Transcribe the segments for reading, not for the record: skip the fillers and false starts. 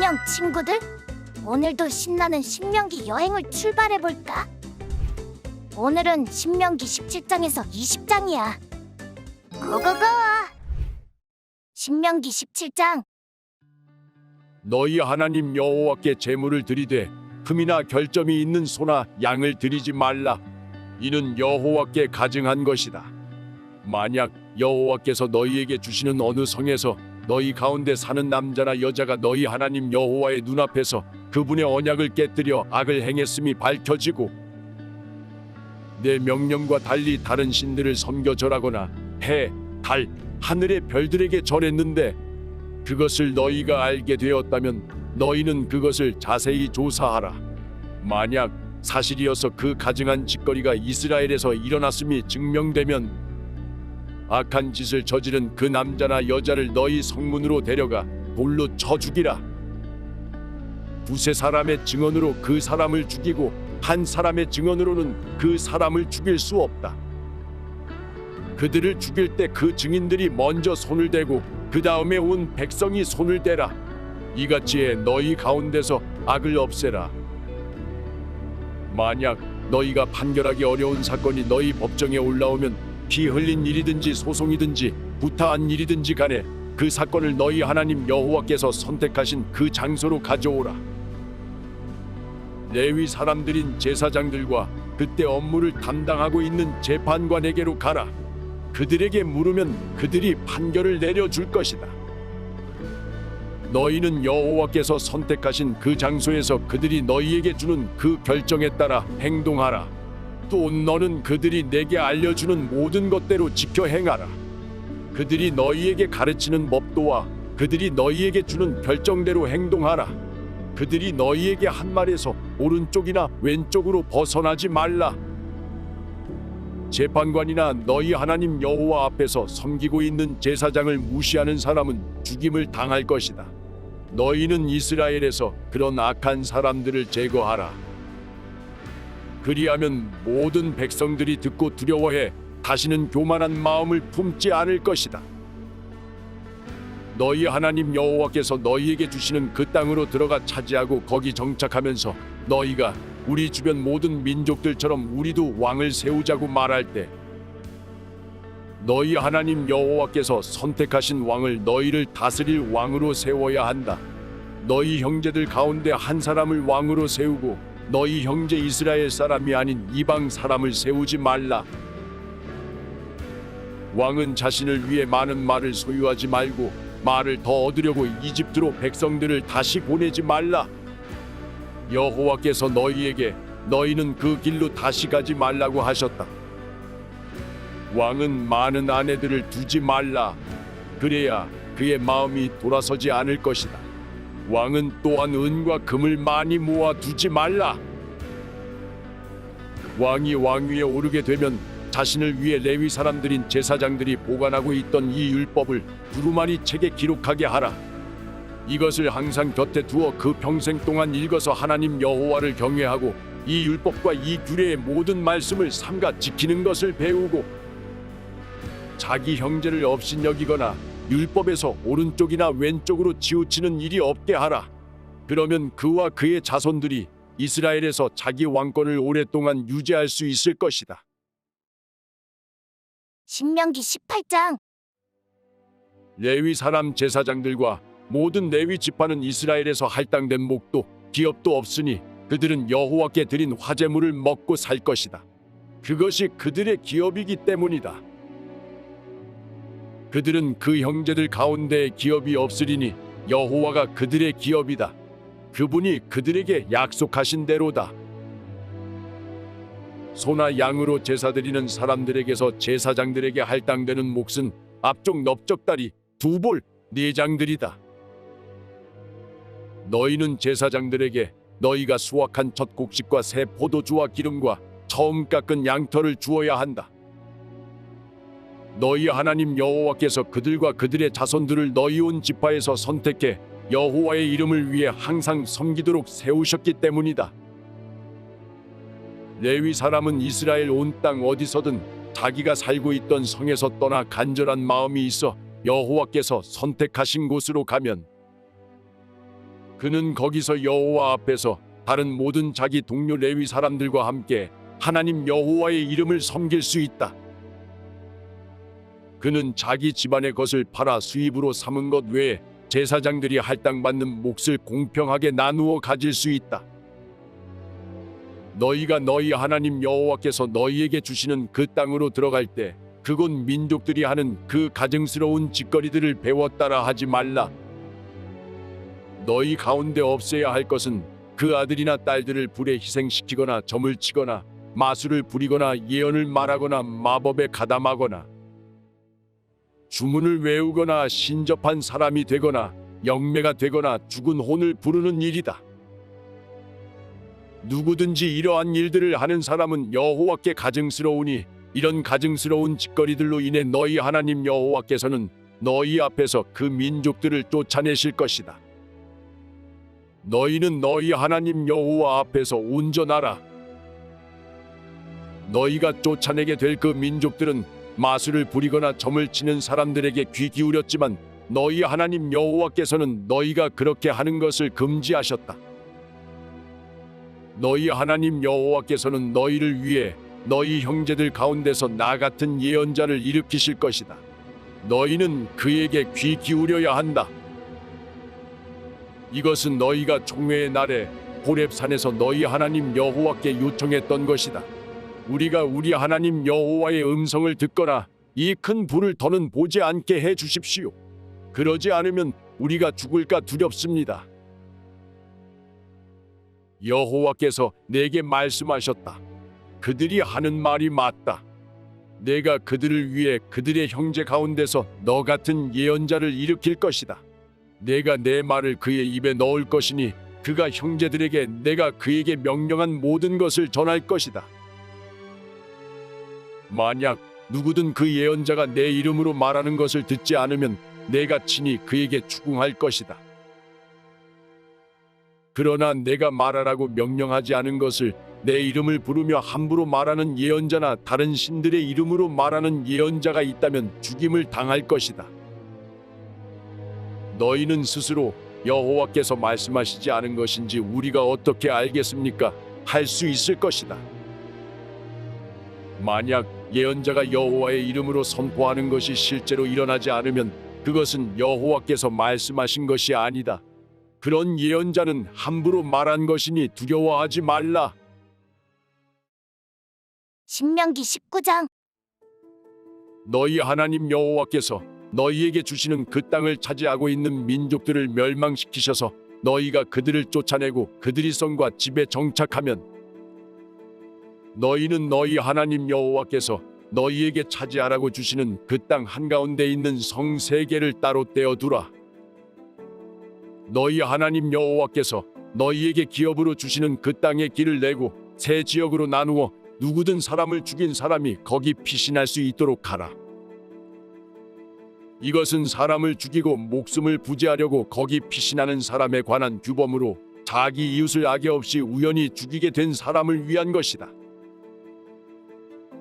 안녕 친구들. 오늘도 신나는 신명기 여행을 출발해볼까? 오늘은 신명기 17장에서 20장이야. 고고고! 신명기 17장. 너희 하나님 여호와께 제물을 드리되 흠이나 결점이 있는 소나 양을 드리지 말라. 이는 여호와께 가증한 것이다. 만약 여호와께서 너희에게 주시는 어느 성에서 너희 가운데 사는 남자나 여자가 너희 하나님 여호와의 눈앞에서 그분의 언약을 깨뜨려 악을 행했음이 밝혀지고 내 명령과 달리 다른 신들을 섬겨 절하거나 해, 달, 하늘의 별들에게 절했는데 그것을 너희가 알게 되었다면 너희는 그것을 자세히 조사하라. 만약 사실이어서 그 가증한 짓거리가 이스라엘에서 일어났음이 증명되면 악한 짓을 저지른 그 남자나 여자를 너희 성문으로 데려가 돌로 쳐 죽이라. 두세 사람의 증언으로 그 사람을 죽이고 한 사람의 증언으로는 그 사람을 죽일 수 없다. 그들을 죽일 때 그 증인들이 먼저 손을 대고 그 다음에 온 백성이 손을 대라. 이같이 해 너희 가운데서 악을 없애라. 만약 너희가 판결하기 어려운 사건이 너희 법정에 올라오면 피 흘린 일이든지 소송이든지 부타한 일이든지 간에 그 사건을 너희 하나님 여호와께서 선택하신 그 장소로 가져오라. 레위 사람들인 제사장들과 그때 업무를 담당하고 있는 재판관에게로 가라. 그들에게 물으면 그들이 판결을 내려줄 것이다. 너희는 여호와께서 선택하신 그 장소에서 그들이 너희에게 주는 그 결정에 따라 행동하라. 또 너는 그들이 내게 알려주는 모든 것대로 지켜 행하라. 그들이 너희에게 가르치는 법도와 그들이 너희에게 주는 결정대로 행동하라. 그들이 너희에게 한 말에서 오른쪽이나 왼쪽으로 벗어나지 말라. 재판관이나 너희 하나님 여호와 앞에서 섬기고 있는 제사장을 무시하는 사람은 죽임을 당할 것이다. 너희는 이스라엘에서 그런 악한 사람들을 제거하라. 그리하면 모든 백성들이 듣고 두려워해 다시는 교만한 마음을 품지 않을 것이다. 너희 하나님 여호와께서 너희에게 주시는 그 땅으로 들어가 차지하고 거기 정착하면서 너희가 우리 주변 모든 민족들처럼 우리도 왕을 세우자고 말할 때 너희 하나님 여호와께서 선택하신 왕을 너희를 다스릴 왕으로 세워야 한다. 너희 형제들 가운데 한 사람을 왕으로 세우고 너희 형제 이스라엘 사람이 아닌 이방 사람을 세우지 말라. 왕은 자신을 위해 많은 말을 소유하지 말고 말을 더 얻으려고 이집트로 백성들을 다시 보내지 말라. 여호와께서 너희에게 너희는 그 길로 다시 가지 말라고 하셨다. 왕은 많은 아내들을 두지 말라. 그래야 그의 마음이 돌아서지 않을 것이다. 왕은 또한 은과 금을 많이 모아 두지 말라. 왕이 왕위에 오르게 되면 자신을 위해 레위 사람들인 제사장들이 보관하고 있던 이 율법을 두루마리 책에 기록하게 하라. 이것을 항상 곁에 두어 그 평생 동안 읽어서 하나님 여호와를 경외하고 이 율법과 이 규례의 모든 말씀을 삼가 지키는 것을 배우고 자기 형제를 업신여기거나 율법에서 오른쪽이나 왼쪽으로 치우치는 일이 없게 하라. 그러면 그와 그의 자손들이 이스라엘에서 자기 왕권을 오랫동안 유지할 수 있을 것이다. 신명기 18장. 레위 사람 제사장들과 모든 레위 지파는 이스라엘에서 할당된 목도 기업도 없으니 그들은 여호와께 드린 화제물을 먹고 살 것이다. 그것이 그들의 기업이기 때문이다. 그들은 그 형제들 가운데 기업이 없으리니 여호와가 그들의 기업이다. 그분이 그들에게 약속하신 대로다. 소나 양으로 제사드리는 사람들에게서 제사장들에게 할당되는 몫은 앞쪽 넓적다리, 두볼, 내장들이다. 너희는 제사장들에게 너희가 수확한 첫 곡식과 새 포도주와 기름과 처음 깎은 양털을 주어야 한다. 너희 하나님 여호와께서 그들과 그들의 자손들을 너희 온 지파에서 선택해 여호와의 이름을 위해 항상 섬기도록 세우셨기 때문이다. 레위 사람은 이스라엘 온 땅 어디서든 자기가 살고 있던 성에서 떠나 간절한 마음이 있어 여호와께서 선택하신 곳으로 가면 그는 거기서 여호와 앞에서 다른 모든 자기 동료 레위 사람들과 함께 하나님 여호와의 이름을 섬길 수 있다. 그는 자기 집안의 것을 팔아 수입으로 삼은 것 외에 제사장들이 할당받는 몫을 공평하게 나누어 가질 수 있다. 너희가 너희 하나님 여호와께서 너희에게 주시는 그 땅으로 들어갈 때 그곳 민족들이 하는 그 가증스러운 짓거리들을 배워 따라 하지 말라. 너희 가운데 없어야 할 것은 그 아들이나 딸들을 불에 희생시키거나 점을 치거나 마술을 부리거나 예언을 말하거나 마법에 가담하거나 주문을 외우거나 신접한 사람이 되거나 영매가 되거나 죽은 혼을 부르는 일이다. 누구든지 이러한 일들을 하는 사람은 여호와께 가증스러우니 이런 가증스러운 짓거리들로 인해 너희 하나님 여호와께서는 너희 앞에서 그 민족들을 쫓아내실 것이다. 너희는 너희 하나님 여호와 앞에서 온전하라. 너희가 쫓아내게 될 그 민족들은 마술을 부리거나 점을 치는 사람들에게 귀 기울였지만 너희 하나님 여호와께서는 너희가 그렇게 하는 것을 금지하셨다. 너희 하나님 여호와께서는 너희를 위해 너희 형제들 가운데서 나 같은 예언자를 일으키실 것이다. 너희는 그에게 귀 기울여야 한다. 이것은 너희가 총회의 날에 호렙산에서 너희 하나님 여호와께 요청했던 것이다. 우리가 우리 하나님 여호와의 음성을 듣거나 이 큰 불을 더는 보지 않게 해 주십시오. 그러지 않으면 우리가 죽을까 두렵습니다. 여호와께서 내게 말씀하셨다. 그들이 하는 말이 맞다. 내가 그들을 위해 그들의 형제 가운데서 너 같은 예언자를 일으킬 것이다. 내가 내 말을 그의 입에 넣을 것이니 그가 형제들에게 내가 그에게 명령한 모든 것을 전할 것이다. 만약 누구든 그 예언자가 내 이름으로 말하는 것을 듣지 않으면 내가 친히 그에게 추궁할 것이다. 그러나 내가 말하라고 명령하지 않은 것을 내 이름을 부르며 함부로 말하는 예언자나 다른 신들의 이름으로 말하는 예언자가 있다면 죽임을 당할 것이다. 너희는 스스로 여호와께서 말씀하시지 않은 것인지 우리가 어떻게 알겠습니까? 할 수 있을 것이다. 만약 예언자가 여호와의 이름으로 선포하는 것이 실제로 일어나지 않으면 그것은 여호와께서 말씀하신 것이 아니다. 그런 예언자는 함부로 말한 것이니 두려워하지 말라. 신명기 19장. 너희 하나님 여호와께서 너희에게 주시는 그 땅을 차지하고 있는 민족들을 멸망시키셔서 너희가 그들을 쫓아내고 그들이 성과 집에 정착하면 너희는 너희 하나님 여호와께서 너희에게 차지하라고 주시는 그 땅 한가운데 있는 성 3개를 따로 떼어두라. 너희 하나님 여호와께서 너희에게 기업으로 주시는 그 땅의 길을 내고 세 지역으로 나누어 누구든 사람을 죽인 사람이 거기 피신할 수 있도록 하라. 이것은 사람을 죽이고 목숨을 부지하려고 거기 피신하는 사람에 관한 규범으로 자기 이웃을 악의 없이 우연히 죽이게 된 사람을 위한 것이다.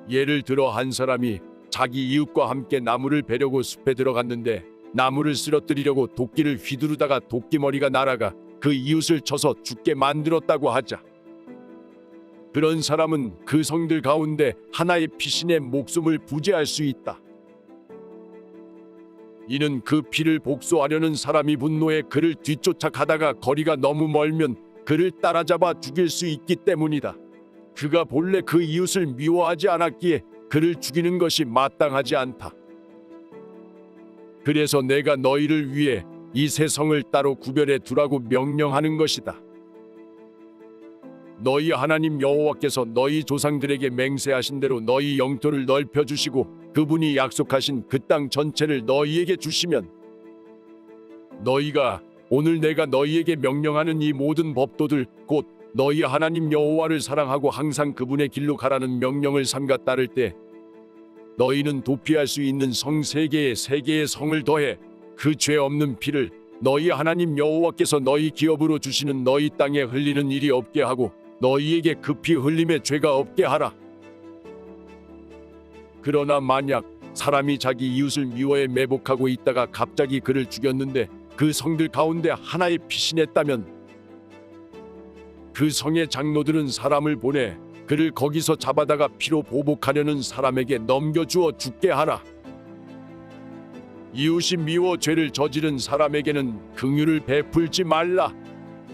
예를 들어 한 사람이 자기 이웃과 함께 나무를 베려고 숲에 들어갔는데 나무를 쓰러뜨리려고 도끼를 휘두르다가 도끼머리가 날아가 그 이웃을 쳐서 죽게 만들었다고 하자. 그런 사람은 그 성들 가운데 하나의 피신의 목숨을 부지할 수 있다. 이는 그 피를 복수하려는 사람이 분노해 그를 뒤쫓아 가다가 거리가 너무 멀면 그를 따라잡아 죽일 수 있기 때문이다. 그가 본래 그 이웃을 미워하지 않았기에 그를 죽이는 것이 마땅하지 않다. 그래서 내가 너희를 위해 이 세 성을 따로 구별해 두라고 명령하는 것이다. 너희 하나님 여호와께서 너희 조상들에게 맹세하신 대로 너희 영토를 넓혀주시고 그분이 약속하신 그 땅 전체를 너희에게 주시면 너희가 오늘 내가 너희에게 명령하는 이 모든 법도들 곧 너희 하나님 여호와를 사랑하고 항상 그분의 길로 가라는 명령을 삼가 따를 때 너희는 도피할 수 있는 성 3개에 3개의 성을 더해 그 죄 없는 피를 너희 하나님 여호와께서 너희 기업으로 주시는 너희 땅에 흘리는 일이 없게 하고 너희에게 그 피 흘림의 죄가 없게 하라. 그러나 만약 사람이 자기 이웃을 미워해 매복하고 있다가 갑자기 그를 죽였는데 그 성들 가운데 하나에 피신했다면 그 성의 장로들은 사람을 보내 그를 거기서 잡아다가 피로 보복하려는 사람에게 넘겨주어 죽게 하라. 이웃이 미워 죄를 저지른 사람에게는 긍휼을 베풀지 말라.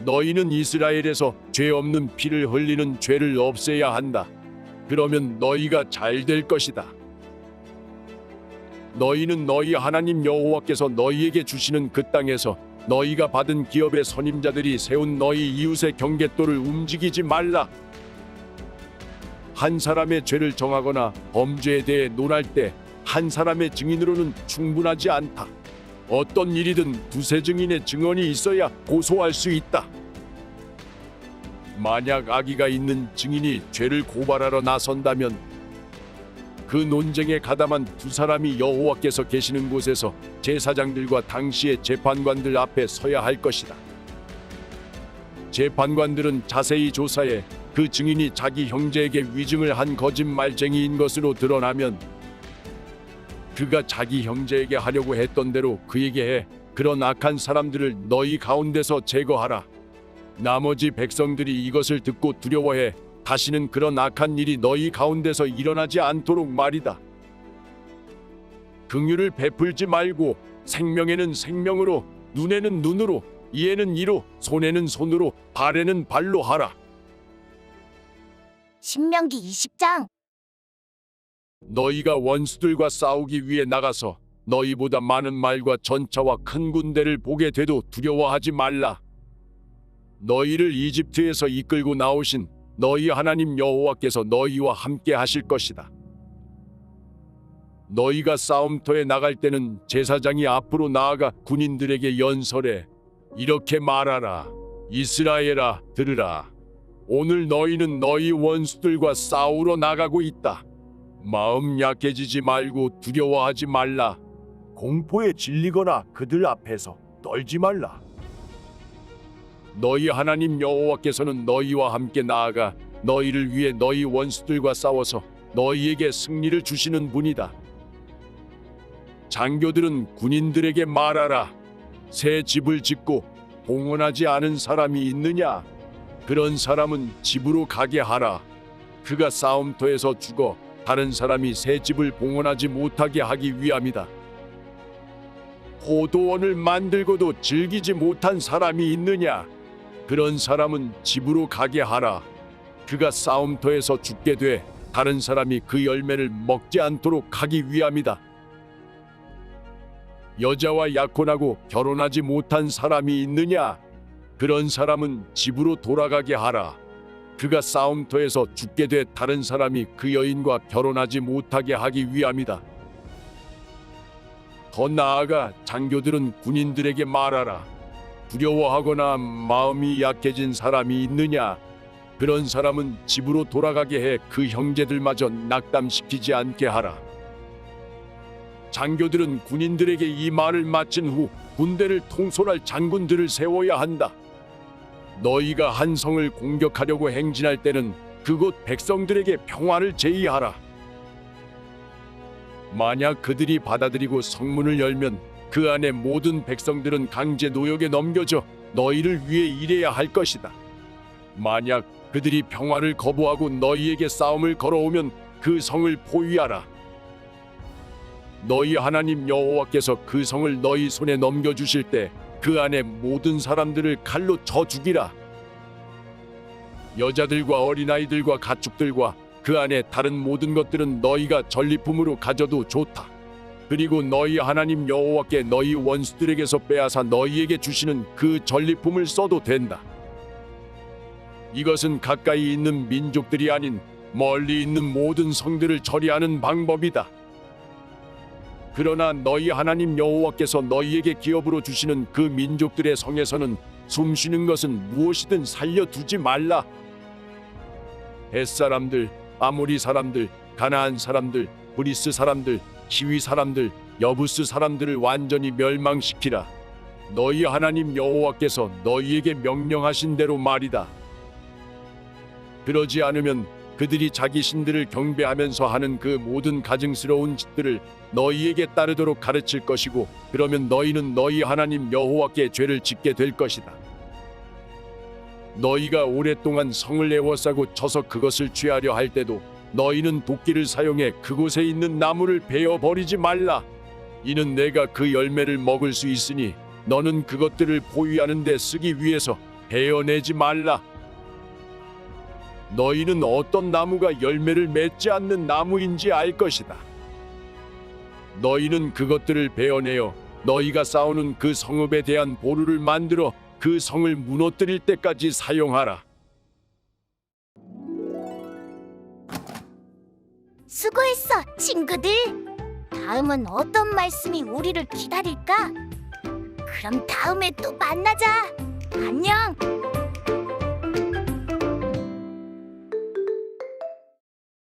너희는 이스라엘에서 죄 없는 피를 흘리는 죄를 없애야 한다. 그러면 너희가 잘 될 것이다. 너희는 너희 하나님 여호와께서 너희에게 주시는 그 땅에서 너희가 받은 기업의 선임자들이 세운 너희 이웃의 경계도를 움직이지 말라. 한 사람의 죄를 정하거나 범죄에 대해 논할 때 한 사람의 증인으로는 충분하지 않다. 어떤 일이든 두세 증인의 증언이 있어야 고소할 수 있다. 만약 악의가 있는 증인이 죄를 고발하러 나선다면 그 논쟁에 가담한 두 사람이 여호와께서 계시는 곳에서 제사장들과 당시의 재판관들 앞에 서야 할 것이다. 재판관들은 자세히 조사해 그 증인이 자기 형제에게 위증을 한 거짓말쟁이인 것으로 드러나면 그가 자기 형제에게 하려고 했던 대로 그에게 해 그런 악한 사람들을 너희 가운데서 제거하라. 나머지 백성들이 이것을 듣고 두려워해 다시는 그런 악한 일이 너희 가운데서 일어나지 않도록 말이다. 긍휼을 베풀지 말고 생명에는 생명으로, 눈에는 눈으로, 이에는 이로, 손에는 손으로, 발에는 발로 하라. 신명기 20장. 너희가 원수들과 싸우기 위해 나가서 너희보다 많은 말과 전차와 큰 군대를 보게 돼도 두려워하지 말라. 너희를 이집트에서 이끌고 나오신 너희 하나님 여호와께서 너희와 함께 하실 것이다. 너희가 싸움터에 나갈 때는 제사장이 앞으로 나아가 군인들에게 연설해 이렇게 말하라. 이스라엘아, 들으라. 오늘 너희는 너희 원수들과 싸우러 나가고 있다. 마음 약해지지 말고 두려워하지 말라. 공포에 질리거나 그들 앞에서 떨지 말라. 너희 하나님 여호와께서는 너희와 함께 나아가 너희를 위해 너희 원수들과 싸워서 너희에게 승리를 주시는 분이다. 장교들은 군인들에게 말하라. 새 집을 짓고 봉헌하지 않은 사람이 있느냐? 그런 사람은 집으로 가게 하라. 그가 싸움터에서 죽어 다른 사람이 새 집을 봉헌하지 못하게 하기 위함이다. 포도원을 만들고도 즐기지 못한 사람이 있느냐? 그런 사람은 집으로 가게 하라. 그가 싸움터에서 죽게 돼 다른 사람이 그 열매를 먹지 않도록 하기 위함이다. 여자와 약혼하고 결혼하지 못한 사람이 있느냐? 그런 사람은 집으로 돌아가게 하라. 그가 싸움터에서 죽게 돼 다른 사람이 그 여인과 결혼하지 못하게 하기 위함이다. 더 나아가 장교들은 군인들에게 말하라. 두려워하거나 마음이 약해진 사람이 있느냐? 그런 사람은 집으로 돌아가게 해 그 형제들마저 낙담시키지 않게 하라. 장교들은 군인들에게 이 말을 마친 후 군대를 통솔할 장군들을 세워야 한다. 너희가 한 성을 공격하려고 행진할 때는 그곳 백성들에게 평화를 제의하라. 만약 그들이 받아들이고 성문을 열면 그 안에 모든 백성들은 강제 노역에 넘겨져 너희를 위해 일해야 할 것이다. 만약 그들이 평화를 거부하고 너희에게 싸움을 걸어오면 그 성을 포위하라. 너희 하나님 여호와께서 그 성을 너희 손에 넘겨주실 때 그 안에 모든 사람들을 칼로 쳐 죽이라. 여자들과 어린아이들과 가축들과 그 안에 다른 모든 것들은 너희가 전리품으로 가져도 좋다. 그리고 너희 하나님 여호와께 너희 원수들에게서 빼앗아 너희에게 주시는 그 전리품을 써도 된다. 이것은 가까이 있는 민족들이 아닌 멀리 있는 모든 성들을 처리하는 방법이다. 그러나 너희 하나님 여호와께서 너희에게 기업으로 주시는 그 민족들의 성에서는 숨쉬는 것은 무엇이든 살려두지 말라. 헷사람들, 아모리 사람들, 가나안 사람들, 브리스 사람들, 히위 사람들, 여부스 사람들을 완전히 멸망시키라. 너희 하나님 여호와께서 너희에게 명령하신 대로 말이다. 그러지 않으면 그들이 자기 신들을 경배하면서 하는 그 모든 가증스러운 짓들을 너희에게 따르도록 가르칠 것이고, 그러면 너희는 너희 하나님 여호와께 죄를 짓게 될 것이다. 너희가 오랫동안 성을 에워싸고 쳐서 그것을 취하려 할 때도 너희는 도끼를 사용해 그곳에 있는 나무를 베어 버리지 말라. 이는 내가 그 열매를 먹을 수 있으니 너는 그것들을 포위하는 데 쓰기 위해서 베어내지 말라. 너희는 어떤 나무가 열매를 맺지 않는 나무인지 알 것이다. 너희는 그것들을 베어내어 너희가 쌓아놓은 그 성읍에 대한 보루를 만들어 그 성을 무너뜨릴 때까지 사용하라. 수고했어, 친구들. 다음은 어떤 말씀이 우리를 기다릴까? 그럼 다음에 또 만나자. 안녕.